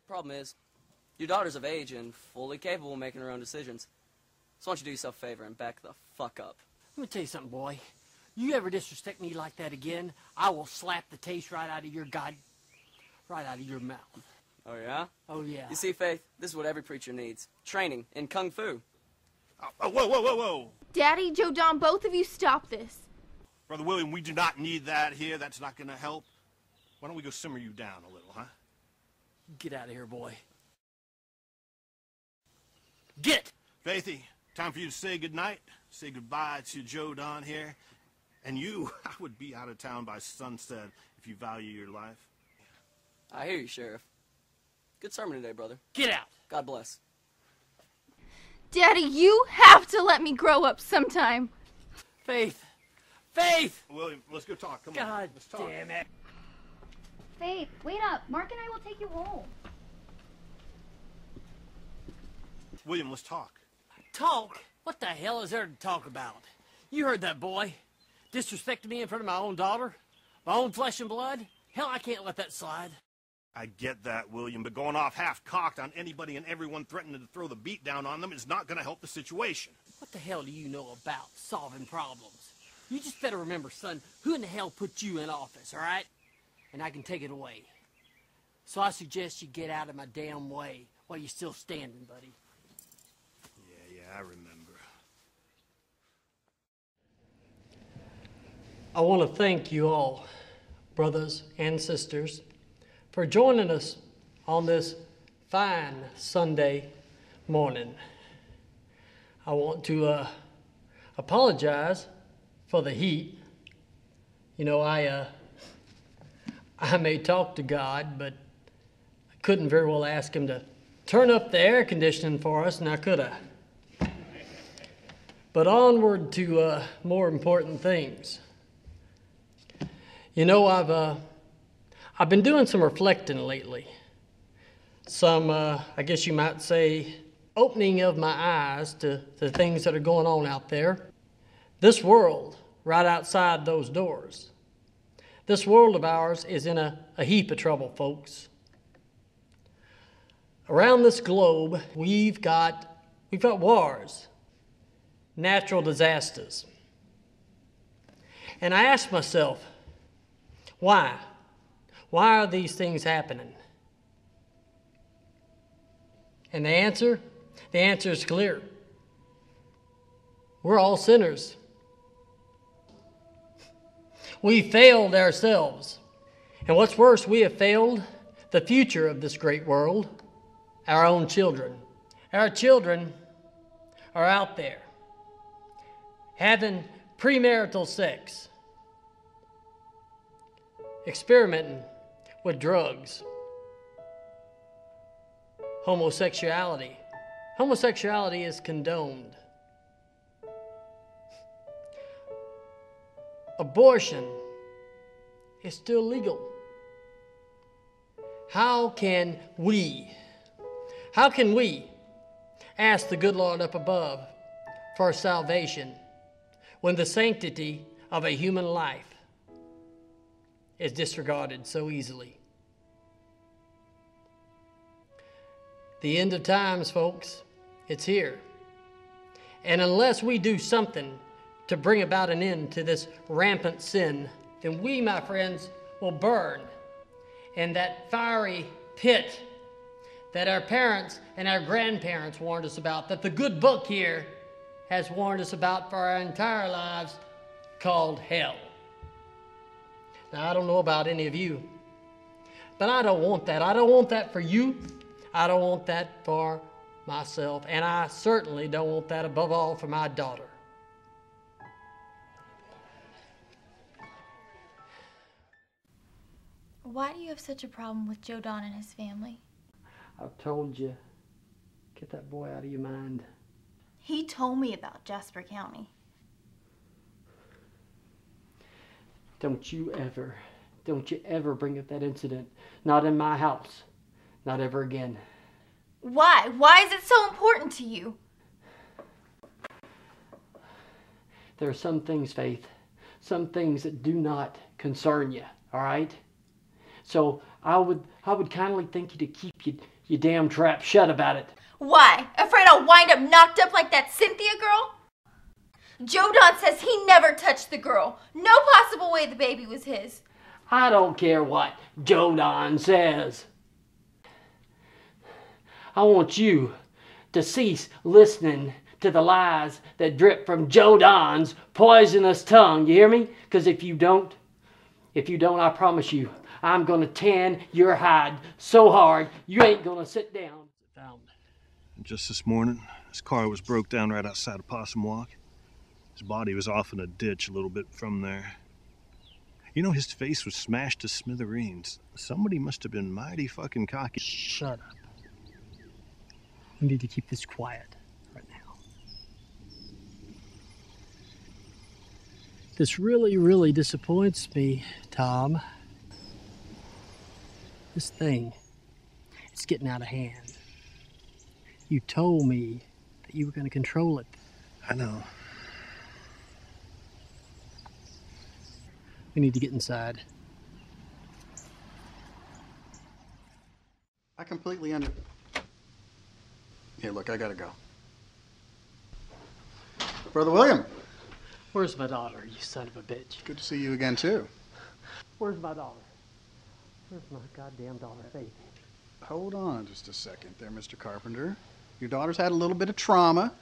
Problem is, your daughter's of age and fully capable of making her own decisions. So why don't you do yourself a favor and back the fuck up? Let me tell you something, boy. You ever disrespect me like that again, I will slap the taste right out of your right out of your mouth. Oh, yeah? Oh, yeah. You see, Faith, this is what every preacher needs. Training in Kung Fu. Oh, whoa. Daddy, Joe Don, both of you stop this. Brother William, we do not need that here. That's not going to help. Why don't we go simmer you down a little, huh? Get out of here, boy. Get! Faithy, time for you to say goodnight. Say goodbye to Joe Don here. And you, I would be out of town by sunset if you value your life. I hear you, Sheriff. Good sermon today, brother. Get out! God bless. Daddy, you have to let me grow up sometime. Faith! Faith! William, let's go talk. Come on. God Let's talk. damn it. Faith, wait up. Mark and I will take you home. William, let's talk. Talk? What the hell is there to talk about? You heard that boy. Disrespected me in front of my own daughter? My own flesh and blood? Hell, I can't let that slide. I get that, William, but going off half-cocked on anybody and everyone threatening to throw the beat down on them is not going to help the situation. What the hell do you know about solving problems? You just better remember, son, who in the hell put you in office, all right? And I can take it away. So I suggest you get out of my damn way while you're still standing, buddy. Yeah, I remember. I want to thank you all, brothers and sisters, for joining us on this fine Sunday morning. I want to apologize for the heat. You know, I may talk to God, but I couldn't very well ask him to turn up the air conditioning for us, and I could have. But onward to more important things. You know, I've been doing some reflecting lately. Some, I guess you might say, opening of my eyes to the things that are going on out there. This world, right outside those doors. This world of ours is in a heap of trouble, folks. Around this globe, we've got wars, natural disasters. And I ask myself, why? Why are these things happening? And the answer is clear. We're all sinners. We failed ourselves. And what's worse, we have failed the future of this great world, our own children. Our children are out there having premarital sex, experimenting with drugs, homosexuality. Homosexuality is condoned. Abortion is still legal. How can we ask the good Lord up above for salvation when the sanctity of a human life is disregarded so easily? The end of times, folks, it's here. And unless we do something to bring about an end to this rampant sin, then we, my friends, will burn in that fiery pit that our parents and our grandparents warned us about, that the good book here has warned us about for our entire lives, called hell. Now, I don't know about any of you, but I don't want that. I don't want that for you. I don't want that for myself, and I certainly don't want that above all for my daughter. Why do you have such a problem with Joe Don and his family? I've told you, get that boy out of your mind. He told me about Jasper County. Don't you ever bring up that incident. Not in my house. Not ever again. Why? Why is it so important to you? There are some things, Faith, some things that do not concern you, all right? So I would kindly thank you to keep your damn trap shut about it. Why? Afraid I'll wind up knocked up like that Cynthia girl? Joe Don says he never touched the girl. No possible way the baby was his. I don't care what Joe Don says. I want you to cease listening to the lies that drip from Joe Don's poisonous tongue. You hear me? Because if you don't, I promise you, I'm going to tan your hide so hard, you ain't going to sit down. Just this morning, his car was broke down right outside of Possum Walk. His body was off in a ditch a little bit from there. You know, his face was smashed to smithereens. Somebody must have been mighty fucking cocky. Shut up. We need to keep this quiet right now. This really, really disappoints me, Tom. This thing, it's getting out of hand. You told me that you were going to control it. I know. We need to get inside. I completely Here, look, I gotta go. Brother William. Where's my daughter, you son of a bitch? Good to see you again, too. Where's my daughter? Where's my goddamn daughter, Faith? Hold on just a second there, Mr. Carpenter. Your daughter's had a little bit of trauma.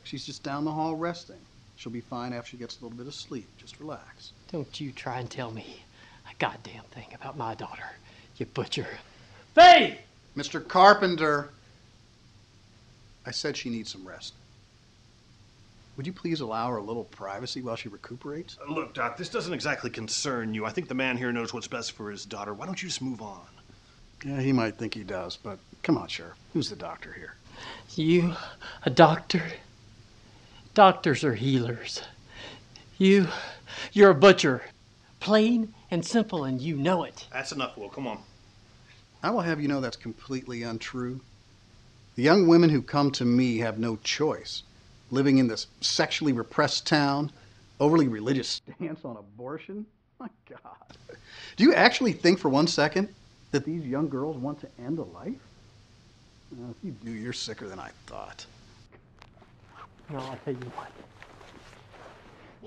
She's just down the hall resting. She'll be fine after she gets a little bit of sleep. Just relax. Don't you try and tell me a goddamn thing about my daughter, you butcher. Faith! Mr. Carpenter, I said she needs some rest. Would you please allow her a little privacy while she recuperates? Look, Doc, this doesn't exactly concern you. I think the man here knows what's best for his daughter. Why don't you just move on? Yeah, he might think he does, but come on, Sheriff. Who's the doctor here? You, a doctor? Doctors are healers. You're a butcher. Plain and simple, and you know it. That's enough, Will. Come on. I will have you know that's completely untrue. The young women who come to me have no choice. Living in this sexually repressed town, overly religious stance on abortion. My God. Do you actually think for 1 second that these young girls want to end a life? Well, if you do, you're sicker than I thought. No, I'll tell you what.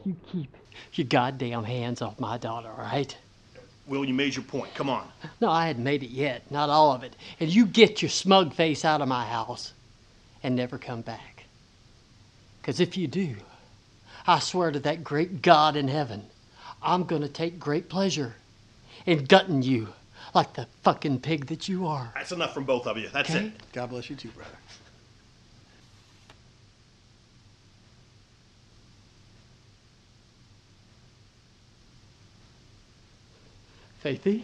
You keep your goddamn hands off my daughter, all right? Will, you made your point. Come on. No, I hadn't made it yet. Not all of it. And you get your smug face out of my house and never come back. Because if you do, I swear to that great God in heaven, I'm going to take great pleasure in gutting you like the fucking pig that you are. That's enough from both of you. That's Okay? it. God bless you too, brother. Faithy?